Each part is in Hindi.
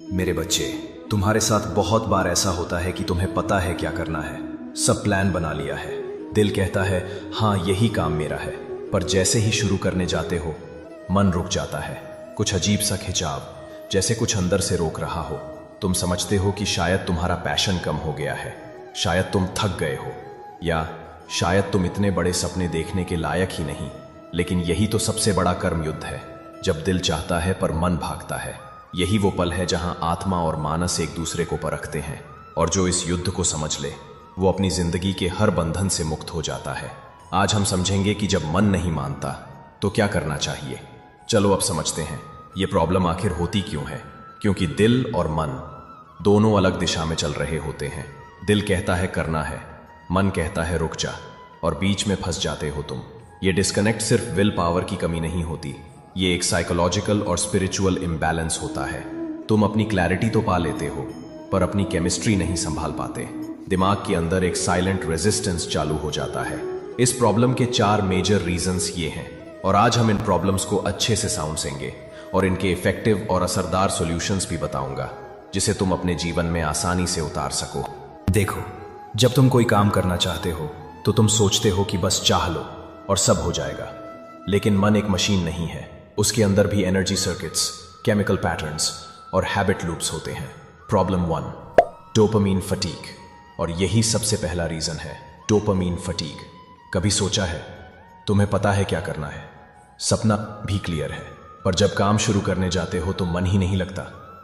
मेरे बच्चे, तुम्हारे साथ बहुत बार ऐसा होता है कि तुम्हें पता है क्या करना है, सब प्लान बना लिया है, दिल कहता है हाँ यही काम मेरा है, पर जैसे ही शुरू करने जाते हो मन रुक जाता है। कुछ अजीब सा खिंचाव, जैसे कुछ अंदर से रोक रहा हो। तुम समझते हो कि शायद तुम्हारा पैशन कम हो गया है, शायद तुम थक गए हो, या शायद तुम इतने बड़े सपने देखने के लायक ही नहीं। लेकिन यही तो सबसे बड़ा कर्म युद्ध है, जब दिल चाहता है पर मन भागता है। यही वो पल है जहां आत्मा और मानस एक दूसरे को परखते हैं, और जो इस युद्ध को समझ ले वो अपनी जिंदगी के हर बंधन से मुक्त हो जाता है। आज हम समझेंगे कि जब मन नहीं मानता तो क्या करना चाहिए। चलो अब समझते हैं ये प्रॉब्लम आखिर होती क्यों है। क्योंकि दिल और मन दोनों अलग दिशा में चल रहे होते हैं। दिल कहता है करना है, मन कहता है रुक जा, और बीच में फंस जाते हो तुम। ये डिस्कनेक्ट सिर्फ विल पावर की कमी नहीं होती, ये एक साइकोलॉजिकल और स्पिरिचुअल इम्बैलेंस होता है। तुम अपनी क्लैरिटी तो पा लेते हो पर अपनी केमिस्ट्री नहीं संभाल पाते। दिमाग के अंदर एक साइलेंट रेजिस्टेंस चालू हो जाता है। इस प्रॉब्लम के 4 मेजर रीजंस ये हैं, और आज हम इन प्रॉब्लम्स को अच्छे से समझेंगे और इनके इफेक्टिव और असरदार सॉल्यूशंस भी बताऊंगा, जिसे तुम अपने जीवन में आसानी से उतार सको। देखो, जब तुम कोई काम करना चाहते हो तो तुम सोचते हो कि बस चाह लो और सब हो जाएगा। लेकिन मन एक मशीन नहीं है, उसके अंदर भी एनर्जी सर्किट्स, केमिकल पैटर्न्स और हैबिट लूप्स होते हैं। Problem 1, dopamine fatigue. और यही सबसे पहला रीजन है, डोपामीन फटीग। कभी सोचा है, तुम्हें पता है क्या करना है, सपना भी क्लियर है, पर जब काम शुरू करने जाते हो तो मन ही नहीं लगता।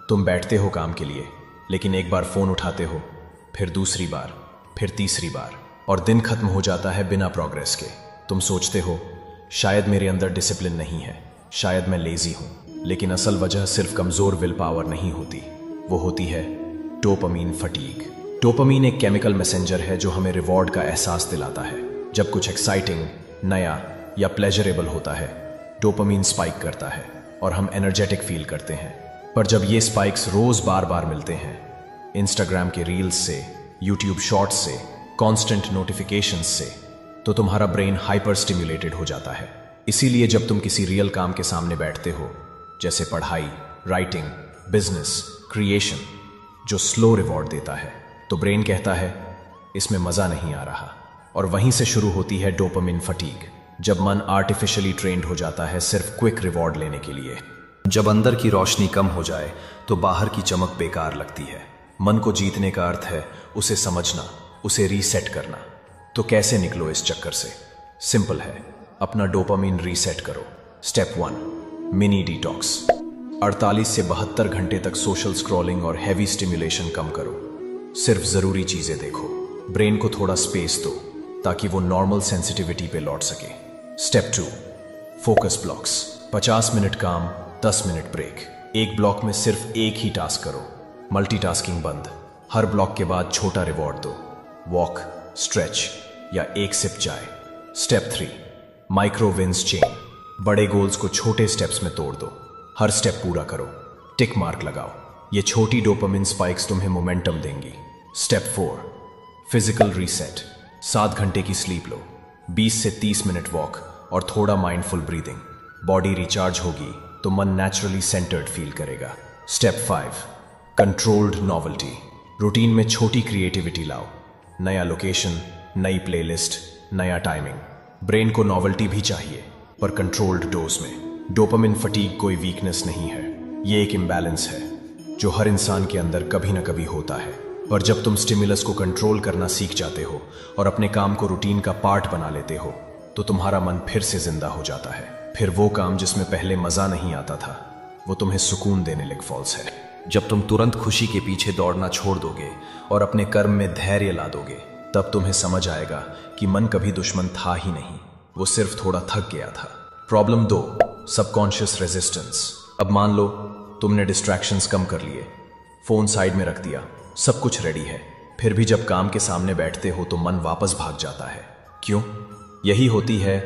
तुम बैठते हो काम के लिए, लेकिन एक बार फोन उठाते हो, फिर दूसरी बार, फिर तीसरी बार, और दिन खत्म हो जाता है बिना प्रोग्रेस के। तुम सोचते हो शायद मेरे अंदर डिसिप्लिन नहीं है, शायद मैं लेजी हूं, लेकिन असल वजह सिर्फ कमजोर विल पावर नहीं होती, वो होती है डोपामीन फटीग। डोपामीन एक केमिकल मैसेंजर है जो हमें रिवॉर्ड का एहसास दिलाता है। जब कुछ एक्साइटिंग, नया या प्लेजरेबल होता है, डोपामीन स्पाइक करता है और हम एनर्जेटिक फील करते हैं। पर जब ये स्पाइक्स रोज बार बार मिलते हैं, इंस्टाग्राम के रील्स से, यूट्यूब शॉर्ट्स से, कांस्टेंट नोटिफिकेशंस से, तो तुम्हारा ब्रेन हाइपर स्टिम्युलेटेड हो जाता है। इसीलिए जब तुम किसी रियल काम के सामने बैठते हो, जैसे पढ़ाई, राइटिंग, बिजनेस, क्रिएशन, जो स्लो रिवॉर्ड देता है, तो ब्रेन कहता है इसमें मजा नहीं आ रहा, और वहीं से शुरू होती है डोपामिन फटीग। जब मन आर्टिफिशियली ट्रेंड हो जाता है सिर्फ क्विक रिवॉर्ड लेने के लिए। जब अंदर की रोशनी कम हो जाए तो बाहर की चमक बेकार लगती है। मन को जीतने का अर्थ है उसे समझना, उसे रीसेट करना। तो कैसे निकलो इस चक्कर से? सिंपल है, अपना डोपामिन रीसेट करो। Step 1, mini detox. 48 से 72 घंटे तक सोशल स्क्रॉलिंग और हैवी स्टिम्युलेशन कम करो। सिर्फ जरूरी चीजें देखो, ब्रेन को थोड़ा स्पेस दो ताकि वो नॉर्मल सेंसिटिविटी पे लौट सके। Step 2, focus blocks. 50 मिनट काम, 10 मिनट ब्रेक। एक ब्लॉक में सिर्फ एक ही टास्क करो, मल्टीटास्किंग बंद। हर ब्लॉक के बाद छोटा रिवॉर्ड दो, वॉक, स्ट्रेच या एक सिप चाय। Step 3, micro wins chain. बड़े गोल्स को छोटे स्टेप्स में तोड़ दो, हर स्टेप पूरा करो, टिक मार्क लगाओ। ये छोटी डोपामिन स्पाइक्स तुम्हें मोमेंटम देंगी। Step 4, physical reset. 7 घंटे की स्लीप लो, 20 से 30 मिनट वॉक और थोड़ा माइंडफुल ब्रीदिंग। बॉडी रिचार्ज होगी तो मन नेचुरली सेंटर्ड फील करेगा। Step 5, controlled novelty. रूटीन में छोटी क्रिएटिविटी लाओ, नया लोकेशन, नई प्लेलिस्ट, नया टाइमिंग। ब्रेन को नॉवेल्टी भी चाहिए, पर कंट्रोल्ड डोज में। डोपामिन फटीग कोई वीकनेस नहीं है, ये एक इम्बैलेंस है जो हर इंसान के अंदर कभी ना कभी होता है। पर जब तुम स्टिमुलस को कंट्रोल करना सीख जाते हो और अपने काम को रूटीन का पार्ट बना लेते हो, तो तुम्हारा मन फिर से जिंदा हो जाता है। फिर वो काम जिसमें पहले मजा नहीं आता था, वो तुम्हें सुकून देने लग फॉल्स है। जब तुम तुरंत खुशी के पीछे दौड़ना छोड़ दोगे और अपने कर्म में धैर्य ला दोगे, तब तुम्हें समझ आएगा कि मन कभी दुश्मन था ही नहीं, वो सिर्फ थोड़ा थक गया था। Problem 2, subconscious resistance. अब मान लो तुमने डिस्ट्रैक्शंस कम कर लिए, फोन साइड में रख दिया, सब कुछ रेडी है, फिर भी जब काम के सामने बैठते हो तो मन वापस भाग जाता है। क्यों? यही होती है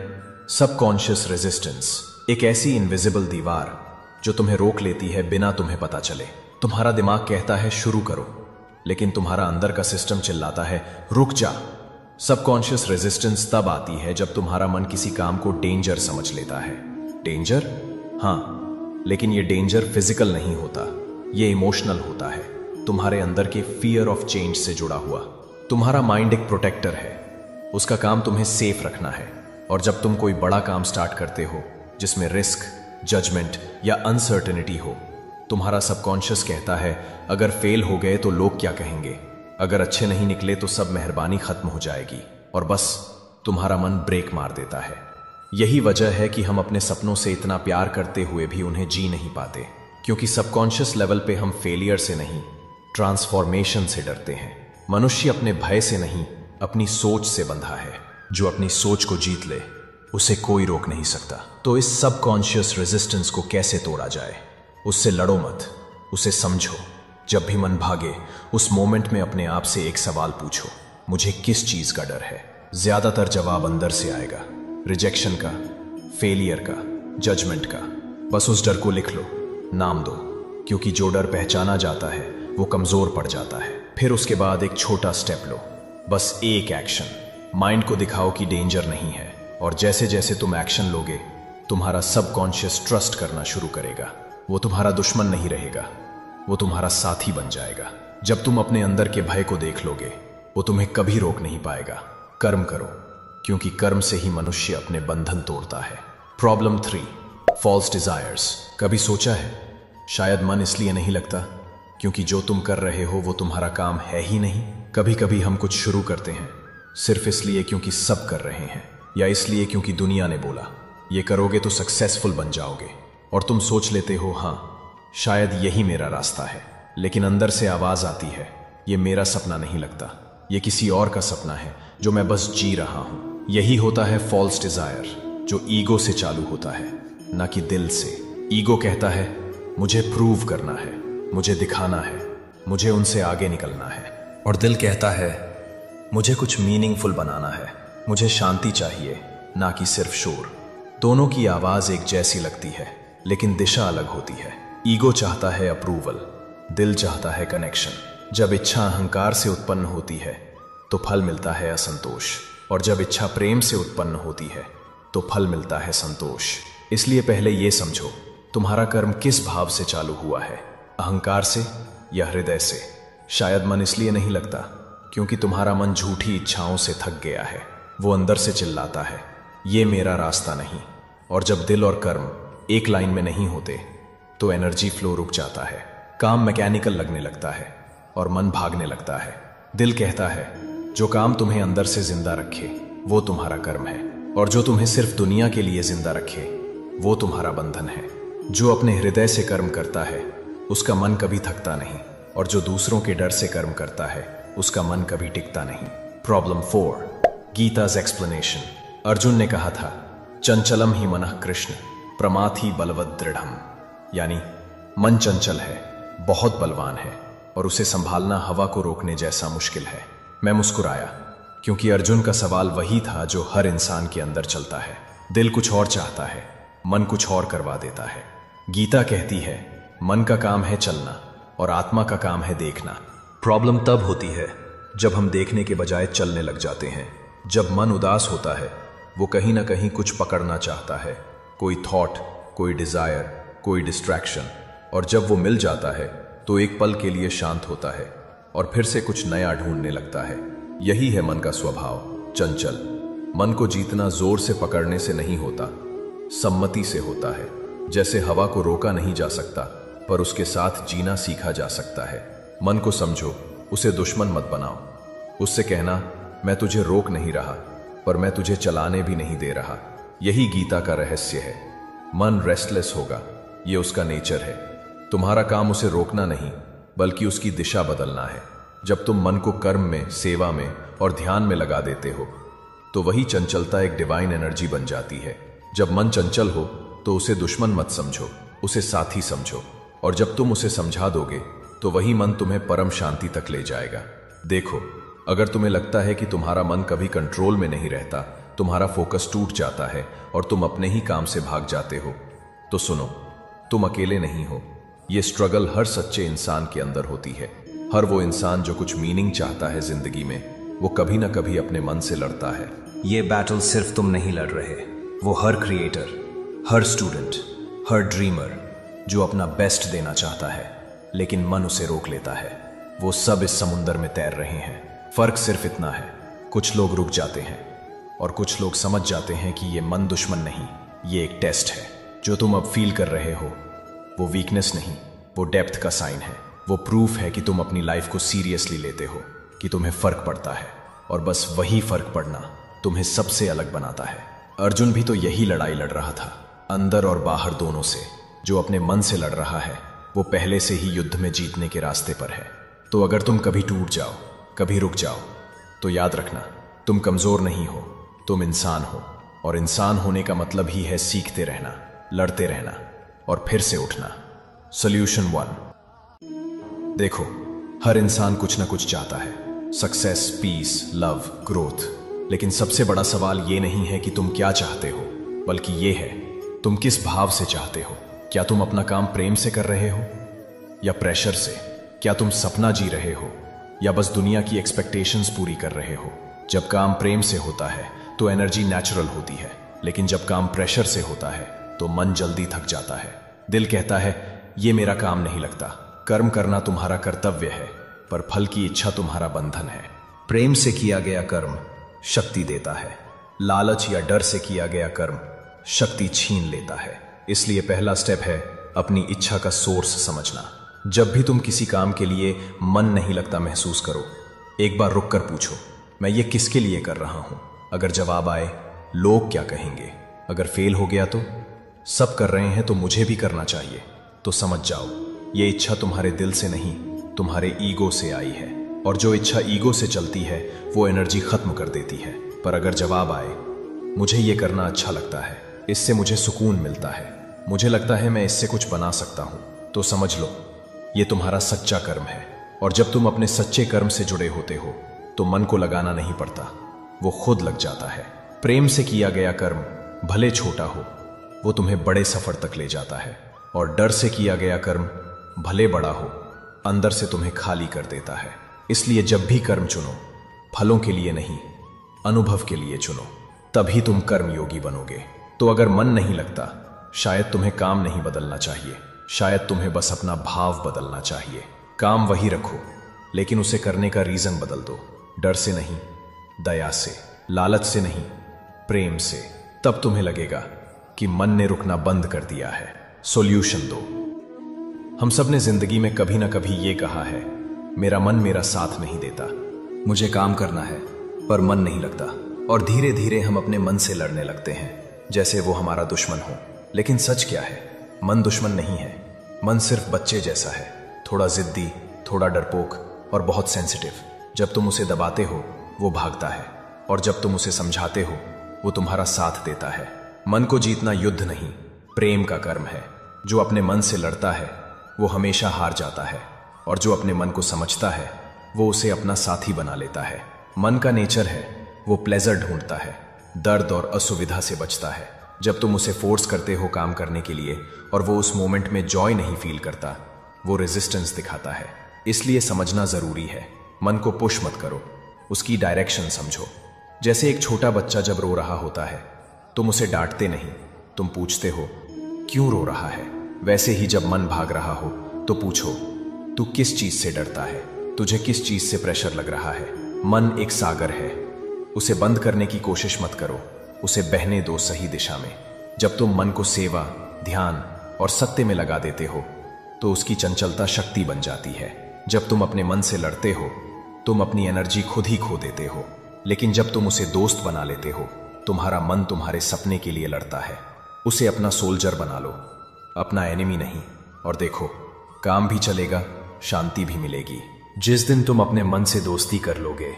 सबकॉन्शियस रेजिस्टेंस, एक ऐसी इनविजिबल दीवार जो तुम्हें रोक लेती है बिना तुम्हें पता चले। तुम्हारा दिमाग कहता है शुरू करो, लेकिन तुम्हारा अंदर का सिस्टम चिल्लाता है रुक जा। सबकॉन्शियस रेजिस्टेंस तब आती है जब तुम्हारा मन किसी काम को डेंजर समझ लेता है। डेंजर? हाँ, लेकिन ये डेंजर फिजिकल नहीं होता, ये इमोशनल होता है, तुम्हारे अंदर के फियर ऑफ चेंज से जुड़ा हुआ। तुम्हारा माइंड एक प्रोटेक्टर है, उसका काम तुम्हें सेफ रखना है। और जब तुम कोई बड़ा काम स्टार्ट करते हो जिसमें रिस्क, जजमेंट या अनसर्टेनिटी हो, तुम्हारा सबकॉन्शियस कहता है अगर फेल हो गए तो लोग क्या कहेंगे, अगर अच्छे नहीं निकले तो सब मेहरबानी खत्म हो जाएगी, और बस तुम्हारा मन ब्रेक मार देता है। यही वजह है कि हम अपने सपनों से इतना प्यार करते हुए भी उन्हें जी नहीं पाते, क्योंकि सबकॉन्शियस लेवल पे हम फेलियर से नहीं, ट्रांसफॉर्मेशन से डरते हैं। मनुष्य अपने भय से नहीं, अपनी सोच से बंधा है। जो अपनी सोच को जीत ले उसे कोई रोक नहीं सकता। तो इस सबकॉन्शियस रेजिस्टेंस को कैसे तोड़ा जाए? उससे लड़ो मत, उसे समझो। जब भी मन भागे उस मोमेंट में अपने आप से एक सवाल पूछो, मुझे किस चीज का डर है? ज्यादातर जवाब अंदर से आएगा, रिजेक्शन का, फेलियर का, जजमेंट का। बस उस डर को लिख लो, नाम दो, क्योंकि जो डर पहचाना जाता है वो कमजोर पड़ जाता है। फिर उसके बाद एक छोटा स्टेप लो, बस एक एक्शन। माइंड को दिखाओ कि डेंजर नहीं है, और जैसे जैसे तुम एक्शन लोगे तुम्हारा सबकॉन्शियस ट्रस्ट करना शुरू करेगा। वो तुम्हारा दुश्मन नहीं रहेगा, वो तुम्हारा साथी बन जाएगा। जब तुम अपने अंदर के भय को देख लोगे वो तुम्हें कभी रोक नहीं पाएगा। कर्म करो, क्योंकि कर्म से ही मनुष्य अपने बंधन तोड़ता है। Problem 3, false desires. कभी सोचा है शायद मन इसलिए नहीं लगता क्योंकि जो तुम कर रहे हो वो तुम्हारा काम है ही नहीं। कभी कभी हम कुछ शुरू करते हैं सिर्फ इसलिए क्योंकि सब कर रहे हैं, या इसलिए क्योंकि दुनिया ने बोला ये करोगे तो सक्सेसफुल बन जाओगे, और तुम सोच लेते हो हाँ शायद यही मेरा रास्ता है। लेकिन अंदर से आवाज आती है ये मेरा सपना नहीं लगता, ये किसी और का सपना है जो मैं बस जी रहा हूं। यही होता है फॉल्स डिजायर, जो ईगो से चालू होता है, ना कि दिल से। ईगो कहता है मुझे प्रूव करना है, मुझे दिखाना है, मुझे उनसे आगे निकलना है। और दिल कहता है मुझे कुछ मीनिंगफुल बनाना है, मुझे शांति चाहिए, ना कि सिर्फ शोर। दोनों की आवाज एक जैसी लगती है लेकिन दिशा अलग होती है। ईगो चाहता है अप्रूवल, दिल चाहता है कनेक्शन। जब इच्छा अहंकार से उत्पन्न होती है तो फल मिलता है असंतोष, और जब इच्छा प्रेम से उत्पन्न होती है तो फल मिलता है संतोष। इसलिए पहले यह समझो तुम्हारा कर्म किस भाव से चालू हुआ है, अहंकार से या हृदय से। शायद मन इसलिए नहीं लगता क्योंकि तुम्हारा मन झूठी इच्छाओं से थक गया है। वो अंदर से चिल्लाता है ये मेरा रास्ता नहीं। और जब दिल और कर्म एक लाइन में नहीं होते तो एनर्जी फ्लो रुक जाता है, काम मैकेनिकल लगने लगता है और मन भागने लगता है। दिल कहता है जो काम तुम्हें अंदर से जिंदा रखे वो तुम्हारा कर्म है, और जो तुम्हें सिर्फ दुनिया के लिए जिंदा रखे वो तुम्हारा बंधन है। जो अपने हृदय से कर्म करता है उसका मन कभी थकता नहीं, और जो दूसरों के डर से कर्म करता है उसका मन कभी टिकता नहीं। Problem 4, गीता's explanation. अर्जुन ने कहा था चंचलम ही मनः कृष्ण प्रमाथि बलवद दृढ़म, यानी मन चंचल है, बहुत बलवान है, और उसे संभालना हवा को रोकने जैसा मुश्किल है। मैं मुस्कुराया क्योंकि अर्जुन का सवाल वही था जो हर इंसान के अंदर चलता है। दिल कुछ और चाहता है, मन कुछ और करवा देता है। गीता कहती है मन का काम है चलना और आत्मा का काम है देखना। प्रॉब्लम तब होती है जब हम देखने के बजाय चलने लग जाते हैं। जब मन उदास होता है वो कहीं ना कहीं कुछ पकड़ना चाहता है, कोई थॉट, कोई डिजायर, कोई डिस्ट्रैक्शन, और जब वो मिल जाता है तो एक पल के लिए शांत होता है और फिर से कुछ नया ढूंढने लगता है। यही है मन का स्वभाव, चंचल। मन को जीतना जोर से पकड़ने से नहीं होता, सम्मति से होता है। जैसे हवा को रोका नहीं जा सकता पर उसके साथ जीना सीखा जा सकता है। मन को समझो, उसे दुश्मन मत बनाओ। उससे कहना मैं तुझे रोक नहीं रहा पर मैं तुझे चलाने भी नहीं दे रहा। यही गीता का रहस्य है। मन रेस्टलेस होगा, ये उसका नेचर है। तुम्हारा काम उसे रोकना नहीं बल्कि उसकी दिशा बदलना है। जब तुम मन को कर्म में, सेवा में और ध्यान में लगा देते हो तो वही चंचलता एक डिवाइन एनर्जी बन जाती है। जब मन चंचल हो तो उसे दुश्मन मत समझो, उसे साथी समझो, और जब तुम उसे समझा दोगे तो वही मन तुम्हें परम शांति तक ले जाएगा। देखो, अगर तुम्हें लगता है कि तुम्हारा मन कभी कंट्रोल में नहीं रहता, तुम्हारा फोकस टूट जाता है और तुम अपने ही काम से भाग जाते हो, तो सुनो, तुम अकेले नहीं हो। ये स्ट्रगल हर सच्चे इंसान के अंदर होती है। हर वो इंसान जो कुछ मीनिंग चाहता है जिंदगी में, वो कभी ना कभी अपने मन से लड़ता है। ये बैटल सिर्फ तुम नहीं लड़ रहे, वो हर क्रिएटर, हर स्टूडेंट, हर ड्रीमर जो अपना बेस्ट देना चाहता है, लेकिन मन उसे रोक लेता है। वो सब इस समुंदर में तैर रहे हैं। फर्क सिर्फ इतना है, कुछ लोग रुक जाते हैं और कुछ लोग समझ जाते हैं कि ये मन दुश्मन नहीं, ये एक टेस्ट है। जो तुम अब फील कर रहे हो वो वीकनेस नहीं, वो डेप्थ का साइन है। वो प्रूफ है कि तुम अपनी लाइफ को सीरियसली लेते हो, कि तुम्हें फर्क पड़ता है, और बस वही फर्क पड़ना तुम्हें सबसे अलग बनाता है। अर्जुन भी तो यही लड़ाई लड़ रहा था, अंदर और बाहर दोनों से। जो अपने मन से लड़ रहा है वो पहले से ही युद्ध में जीतने के रास्ते पर है। तो अगर तुम कभी टूट जाओ, कभी रुक जाओ, तो याद रखना, तुम कमजोर नहीं हो, तुम इंसान हो। और इंसान होने का मतलब ही है सीखते रहना, लड़ते रहना और फिर से उठना। सॉल्यूशन 1। देखो, हर इंसान कुछ ना कुछ चाहता है, सक्सेस, पीस, लव, ग्रोथ। लेकिन सबसे बड़ा सवाल ये नहीं है कि तुम क्या चाहते हो, बल्कि ये है तुम किस भाव से चाहते हो। क्या तुम अपना काम प्रेम से कर रहे हो या प्रेशर से? क्या तुम सपना जी रहे हो या बस दुनिया की एक्सपेक्टेशंस पूरी कर रहे हो? जब काम प्रेम से होता है तो एनर्जी नेचुरल होती है, लेकिन जब काम प्रेशर से होता है तो मन जल्दी थक जाता है। दिल कहता है ये मेरा काम नहीं लगता। कर्म करना तुम्हारा कर्तव्य है, पर फल की इच्छा तुम्हारा बंधन है। प्रेम से किया गया कर्म शक्ति देता है, लालच या डर से किया गया कर्म शक्ति छीन लेता है। इसलिए पहला स्टेप है अपनी इच्छा का सोर्स समझना। जब भी तुम किसी काम के लिए मन नहीं लगता महसूस करो, एक बार रुक कर पूछो, मैं ये किसके लिए कर रहा हूं? अगर जवाब आए लोग क्या कहेंगे, अगर फेल हो गया तो सब कर रहे हैं तो मुझे भी करना चाहिए, तो समझ जाओ ये इच्छा तुम्हारे दिल से नहीं, तुम्हारे ईगो से आई है। और जो इच्छा ईगो से चलती है वो एनर्जी खत्म कर देती है। पर अगर जवाब आए मुझे ये करना अच्छा लगता है, इससे मुझे सुकून मिलता है, मुझे लगता है मैं इससे कुछ बना सकता हूं, तो समझ लो ये तुम्हारा सच्चा कर्म है। और जब तुम अपने सच्चे कर्म से जुड़े होते हो तो मन को लगाना नहीं पड़ता, वो खुद लग जाता है। प्रेम से किया गया कर्म भले छोटा हो, वो तुम्हें बड़े सफर तक ले जाता है। और डर से किया गया कर्म भले बड़ा हो, अंदर से तुम्हें खाली कर देता है। इसलिए जब भी कर्म चुनो, फलों के लिए नहीं, अनुभव के लिए चुनो, तभी तुम कर्म योगी बनोगे। तो अगर मन नहीं लगता, शायद तुम्हें काम नहीं बदलना चाहिए, शायद तुम्हें बस अपना भाव बदलना चाहिए। काम वही रखो, लेकिन उसे करने का रीजन बदल दो। डर से नहीं, दया से, लालच से नहीं, प्रेम से। तब तुम्हें लगेगा कि मन ने रुकना बंद कर दिया है। सॉल्यूशन 2। हम सब ने जिंदगी में कभी ना कभी ये कहा है, मेरा मन मेरा साथ नहीं देता, मुझे काम करना है पर मन नहीं लगता। और धीरे धीरे हम अपने मन से लड़ने लगते हैं, जैसे वो हमारा दुश्मन हो। लेकिन सच क्या है? मन दुश्मन नहीं है। मन सिर्फ बच्चे जैसा है, थोड़ा जिद्दी, थोड़ा डरपोक और बहुत सेंसिटिव। जब तुम उसे दबाते हो वो भागता है, और जब तुम उसे समझाते हो वो तुम्हारा साथ देता है। मन को जीतना युद्ध नहीं, प्रेम का कर्म है। जो अपने मन से लड़ता है वो हमेशा हार जाता है, और जो अपने मन को समझता है वो उसे अपना साथी बना लेता है। मन का नेचर है, वो प्लेजर ढूंढता है, दर्द और असुविधा से बचता है। जब तुम उसे फोर्स करते हो काम करने के लिए और वो उस मोमेंट में जॉय नहीं फील करता, वो रेजिस्टेंस दिखाता है। इसलिए समझना जरूरी है, मन को पुश मत करो, उसकी डायरेक्शन समझो। जैसे एक छोटा बच्चा जब रो रहा होता है, तुम उसे डांटते नहीं, तुम पूछते हो क्यों रो रहा है। वैसे ही जब मन भाग रहा हो तो पूछो तू किस चीज से डरता है, तुझे किस चीज से प्रेशर लग रहा है। मन एक सागर है, उसे बंद करने की कोशिश मत करो, उसे बहने दो सही दिशा में। जब तुम मन को सेवा, ध्यान और सत्य में लगा देते हो तो उसकी चंचलता शक्ति बन जाती है। जब तुम अपने मन से लड़ते हो तुम अपनी एनर्जी खुद ही खो देते हो, लेकिन जब तुम उसे दोस्त बना लेते हो, तुम्हारा मन तुम्हारे सपने के लिए लड़ता है। उसे अपना सोल्जर बना लो, अपना एनिमी नहीं। और देखो, काम भी चलेगा, शांति भी मिलेगी। जिस दिन तुम अपने मन से दोस्ती कर लोगे,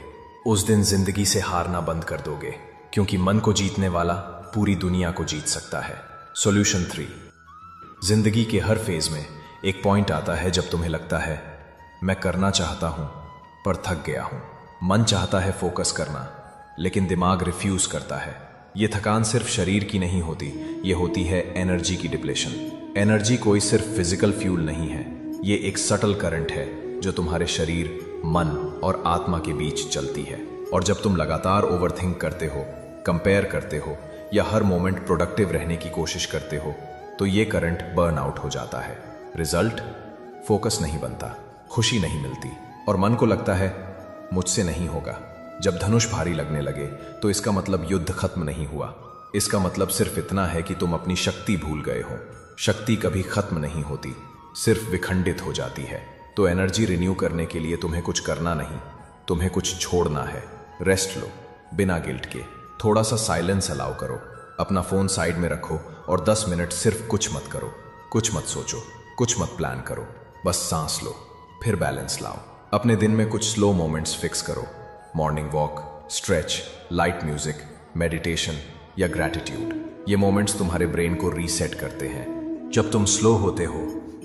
उस दिन जिंदगी से हारना बंद कर दोगे, क्योंकि मन को जीतने वाला पूरी दुनिया को जीत सकता है। सॉल्यूशन 3। जिंदगी के हर फेज में एक पॉइंट आता है जब तुम्हें लगता है मैं करना चाहता हूं पर थक गया हूं। मन चाहता है फोकस करना, लेकिन दिमाग रिफ्यूज करता है। ये थकान सिर्फ शरीर की नहीं होती, ये होती है एनर्जी की डिप्लेशन। एनर्जी कोई सिर्फ फिजिकल फ्यूल नहीं है, ये एक सटल करंट है जो तुम्हारे शरीर, मन और आत्मा के बीच चलती है। और जब तुम लगातार ओवरथिंक करते हो, कंपेयर करते हो या हर मोमेंट प्रोडक्टिव रहने की कोशिश करते हो, तो ये करंट बर्न आउट हो जाता है। रिजल्ट? फोकस नहीं बनता, खुशी नहीं मिलती और मन को लगता है मुझसे नहीं होगा। जब धनुष भारी लगने लगे तो इसका मतलब युद्ध खत्म नहीं हुआ। इसका मतलब सिर्फ इतना है कि तुम अपनी शक्ति भूल गए हो। शक्ति कभी खत्म नहीं होती, सिर्फ विखंडित हो जाती है। तो एनर्जी रिन्यू करने के लिए तुम्हें कुछ करना नहीं, तुम्हें कुछ छोड़ना है। रेस्ट लो बिना गिल्ट के, थोड़ा सा साइलेंस अलाउ करो, अपना फोन साइड में रखो और 10 मिनट सिर्फ कुछ मत करो, कुछ मत सोचो, कुछ मत प्लान करो, बस सांस लो, फिर बैलेंस लाओ। अपने दिन में कुछ स्लो मोमेंट्स फिक्स करो, morning walk, stretch, light music, meditation या ग्रैटिट्यूड। ये मोमेंट्स तुम्हारे ब्रेन को रीसेट करते हैं। जब तुम स्लो होते हो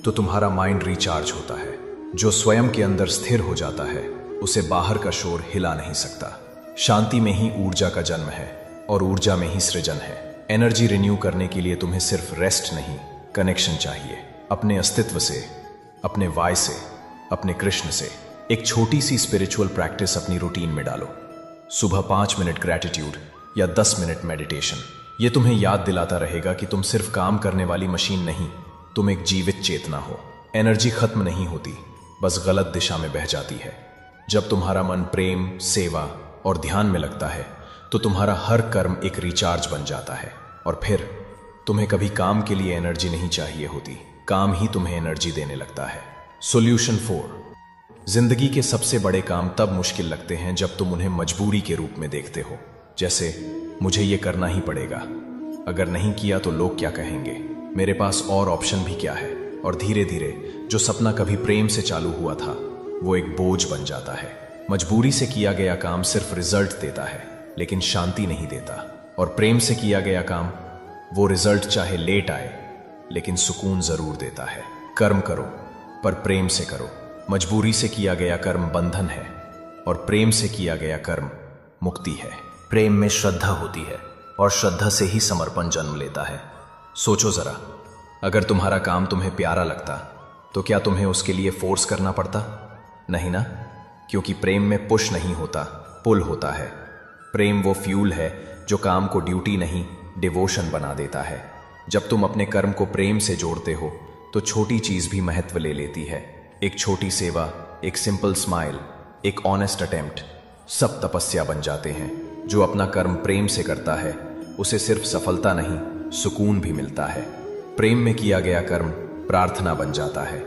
तो तुम्हारा माइंड रिचार्ज होता है। जो स्वयं के अंदर स्थिर हो जाता है उसे बाहर का शोर हिला नहीं सकता। शांति में ही ऊर्जा का जन्म है और ऊर्जा में ही सृजन है। एनर्जी रिन्यू करने के लिए तुम्हें सिर्फ रेस्ट नहीं, कनेक्शन चाहिए, अपने अस्तित्व से, अपने वाय से, अपने कृष्ण से। एक छोटी सी स्पिरिचुअल प्रैक्टिस अपनी रूटीन में डालो। सुबह 5 मिनट ग्रैटिट्यूड या 10 मिनट मेडिटेशन। ये तुम्हें याद दिलाता रहेगा कि तुम सिर्फ काम करने वाली मशीन नहीं, तुम एक जीवित चेतना हो। एनर्जी खत्म नहीं होती, बस गलत दिशा में बह जाती है। जब तुम्हारा मन प्रेम, सेवा और ध्यान में लगता है तो तुम्हारा हर कर्म एक रिचार्ज बन जाता है और फिर तुम्हें कभी काम के लिए एनर्जी नहीं चाहिए होती, काम ही तुम्हें एनर्जी देने लगता है। सॉल्यूशन 4। जिंदगी के सबसे बड़े काम तब मुश्किल लगते हैं जब तुम उन्हें मजबूरी के रूप में देखते हो। जैसे मुझे ये करना ही पड़ेगा, अगर नहीं किया तो लोग क्या कहेंगे, मेरे पास और ऑप्शन भी क्या है। और धीरे धीरे जो सपना कभी प्रेम से चालू हुआ था वो एक बोझ बन जाता है। मजबूरी से किया गया काम सिर्फ रिजल्ट देता है लेकिन शांति नहीं देता। और प्रेम से किया गया काम, वो रिजल्ट चाहे लेट आए लेकिन सुकून जरूर देता है। कर्म करो पर प्रेम से करो। मजबूरी से किया गया कर्म बंधन है और प्रेम से किया गया कर्म मुक्ति है। प्रेम में श्रद्धा होती है और श्रद्धा से ही समर्पण जन्म लेता है। सोचो जरा, अगर तुम्हारा काम तुम्हें प्यारा लगता तो क्या तुम्हें उसके लिए फोर्स करना पड़ता? नहीं ना, क्योंकि प्रेम में पुश नहीं होता, पुल होता है। प्रेम वो फ्यूल है जो काम को ड्यूटी नहीं, डिवोशन बना देता है। जब तुम अपने कर्म को प्रेम से जोड़ते हो तो छोटी चीज भी महत्व ले लेती है। एक छोटी सेवा, एक सिंपल स्माइल, एक ऑनेस्ट अटेम्प्ट, सब तपस्या बन जाते हैं। जो अपना कर्म प्रेम से करता है उसे सिर्फ सफलता नहीं, सुकून भी मिलता है। प्रेम में किया गया कर्म प्रार्थना बन जाता है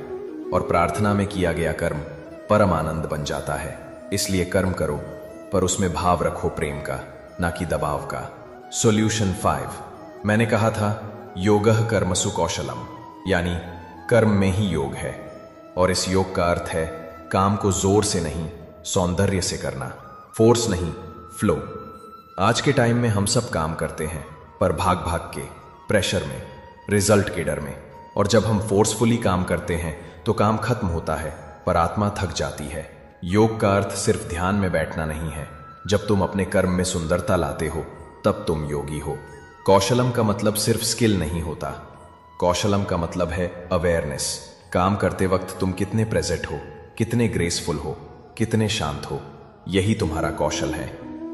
और प्रार्थना में किया गया कर्म परम आनंद बन जाता है। इसलिए कर्म करो पर उसमें भाव रखो प्रेम का, ना कि दबाव का। सॉल्यूशन 5। मैंने कहा था योगः कर्मसु कौशलम, यानी कर्म में ही योग है। और इस योग का अर्थ है काम को जोर से नहीं, सौंदर्य से करना, फोर्स नहीं, फ्लो। आज के टाइम में हम सब काम करते हैं पर भाग भाग के, प्रेशर में, रिजल्ट के डर में। और जब हम फोर्सफुली काम करते हैं तो काम खत्म होता है पर आत्मा थक जाती है। योग का अर्थ सिर्फ ध्यान में बैठना नहीं है। जब तुम अपने कर्म में सुंदरता लाते हो तब तुम योगी हो। कौशलम का मतलब सिर्फ स्किल नहीं होता, कौशलम का मतलब है अवेयरनेस। काम करते वक्त तुम कितने प्रेजेंट हो, कितने ग्रेसफुल हो, कितने शांत हो, यही तुम्हारा कौशल है।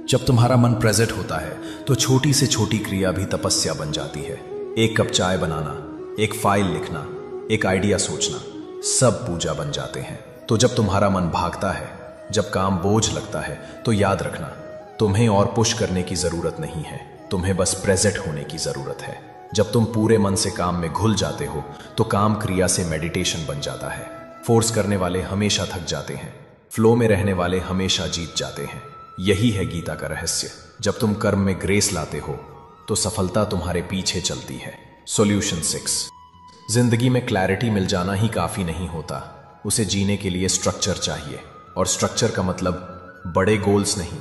जब तुम्हारा मन प्रेजेंट होता है तो छोटी से छोटी क्रिया भी तपस्या बन जाती है। एक कप चाय बनाना, एक फाइल लिखना, एक आइडिया सोचना, सब पूजा बन जाते हैं। तो जब तुम्हारा मन भागता है, जब काम बोझ लगता है, तो याद रखना तुम्हें और पुश करने की जरूरत नहीं है, तुम्हें बस प्रेजेंट होने की जरूरत है। जब तुम पूरे मन से काम में घुल जाते हो तो काम क्रिया से मेडिटेशन बन जाता है। फोर्स करने वाले हमेशा थक जाते हैं, फ्लो में रहने वाले हमेशा जीत जाते हैं। यही है गीता का रहस्य। जब तुम कर्म में ग्रेस लाते हो तो सफलता तुम्हारे पीछे चलती है। सॉल्यूशन 6। जिंदगी में क्लैरिटी मिल जाना ही काफी नहीं होता, उसे जीने के लिए स्ट्रक्चर चाहिए। और स्ट्रक्चर का मतलब बड़े गोल्स नहीं,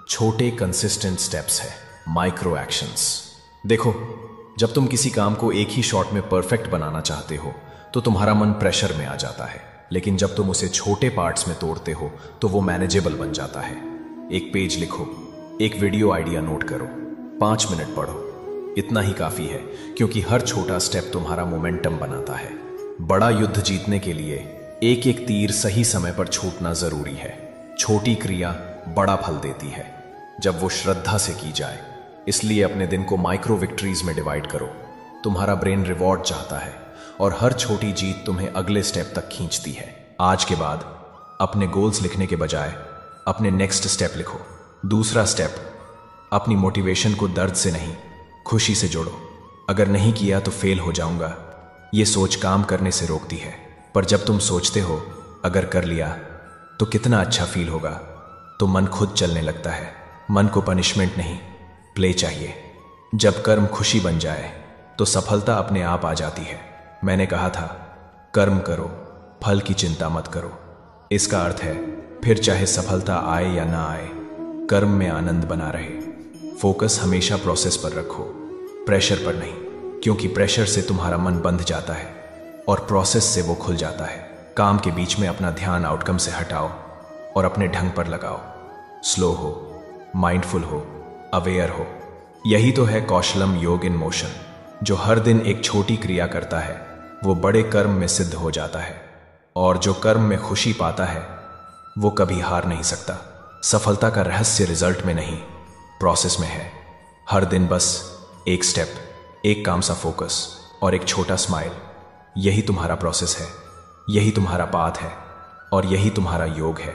छोटे कंसिस्टेंट स्टेप्स है, माइक्रो एक्शंस। देखो, जब तुम किसी काम को एक ही शॉट में परफेक्ट बनाना चाहते हो तो तुम्हारा मन प्रेशर में आ जाता है, लेकिन जब तुम उसे छोटे पार्ट्स में तोड़ते हो तो वो मैनेजेबल बन जाता है। एक पेज लिखो, एक वीडियो आइडिया नोट करो, 5 मिनट पढ़ो, इतना ही काफी है, क्योंकि हर छोटा स्टेप तुम्हारा मोमेंटम बनाता है। बड़ा युद्ध जीतने के लिए एक एक तीर सही समय पर छूटना जरूरी है। छोटी क्रिया बड़ा फल देती है जब वो श्रद्धा से की जाए। इसलिए अपने दिन को माइक्रो विक्ट्रीज में डिवाइड करो। तुम्हारा ब्रेन रिवॉर्ड चाहता है और हर छोटी जीत तुम्हें अगले स्टेप तक खींचती है। आज के बाद अपने गोल्स लिखने के बजाय अपने नेक्स्ट स्टेप लिखो। दूसरा स्टेप, अपनी मोटिवेशन को दर्द से नहीं, खुशी से जोड़ो। अगर नहीं किया तो फेल हो जाऊंगा, ये सोच काम करने से रोकती है। पर जब तुम सोचते हो अगर कर लिया तो कितना अच्छा फील होगा, तो मन खुद चलने लगता है। मन को पनिशमेंट नहीं, प्ले चाहिए। जब कर्म खुशी बन जाए तो सफलता अपने आप आ जाती है। मैंने कहा था, कर्म करो, फल की चिंता मत करो। इसका अर्थ है फिर चाहे सफलता आए या ना आए, कर्म में आनंद बना रहे। फोकस हमेशा प्रोसेस पर रखो, प्रेशर पर नहीं, क्योंकि प्रेशर से तुम्हारा मन बंध जाता है और प्रोसेस से वो खुल जाता है। काम के बीच में अपना ध्यान आउटकम से हटाओ और अपने ढंग पर लगाओ। स्लो हो, माइंडफुल हो, अवेयर हो। यही तो है कौशलम योग इन मोशन। जो हर दिन एक छोटी क्रिया करता है वो बड़े कर्म में सिद्ध हो जाता है, और जो कर्म में खुशी पाता है वो कभी हार नहीं सकता। सफलता का रहस्य रिजल्ट में नहीं, प्रोसेस में है। हर दिन बस एक स्टेप, एक काम सा फोकस और एक छोटा स्माइल, यही तुम्हारा प्रोसेस है, यही तुम्हारा पाथ है और यही तुम्हारा योग है।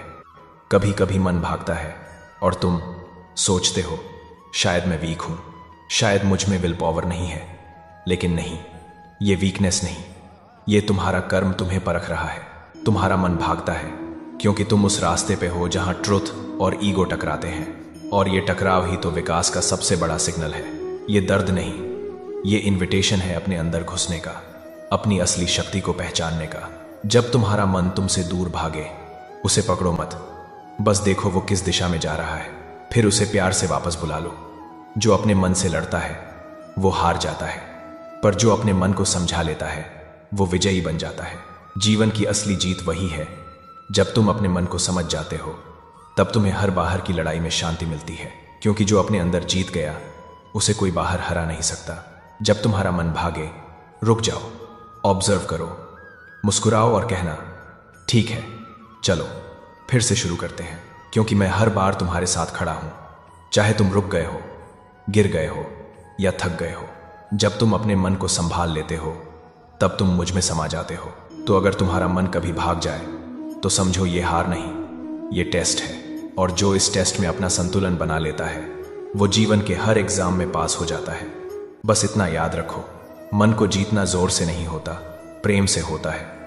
कभी कभी मन भागता है और तुम सोचते हो शायद मैं वीक हूं, शायद मुझ में विल पावर नहीं है। लेकिन नहीं, ये वीकनेस नहीं, ये तुम्हारा कर्म तुम्हें परख रहा है। तुम्हारा मन भागता है क्योंकि तुम उस रास्ते पे हो जहां ट्रुथ और ईगो टकराते हैं, और ये टकराव ही तो विकास का सबसे बड़ा सिग्नल है। ये दर्द नहीं, ये इन्विटेशन है अपने अंदर घुसने का, अपनी असली शक्ति को पहचानने का। जब तुम्हारा मन तुमसे दूर भागे, उसे पकड़ो मत, बस देखो वो किस दिशा में जा रहा है, फिर उसे प्यार से वापस बुला लो। जो अपने मन से लड़ता है वो हार जाता है, पर जो अपने मन को समझा लेता है वो विजयी बन जाता है। जीवन की असली जीत वही है जब तुम अपने मन को समझ जाते हो, तब तुम्हें हर बाहर की लड़ाई में शांति मिलती है, क्योंकि जो अपने अंदर जीत गया उसे कोई बाहर हरा नहीं सकता। जब तुम्हारा मन भागे, रुक जाओ, ऑब्जर्व करो, मुस्कुराओ और कहना, ठीक है, चलो फिर से शुरू करते हैं, क्योंकि मैं हर बार तुम्हारे साथ खड़ा हूं, चाहे तुम रुक गए हो, गिर गए हो या थक गए हो। जब तुम अपने मन को संभाल लेते हो तब तुम मुझ में समा जाते हो। तो अगर तुम्हारा मन कभी भाग जाए तो समझो ये हार नहीं, ये टेस्ट है, और जो इस टेस्ट में अपना संतुलन बना लेता है वो जीवन के हर एग्जाम में पास हो जाता है। बस इतना याद रखो, मन को जीतना जोर से नहीं होता, प्रेम से होता है।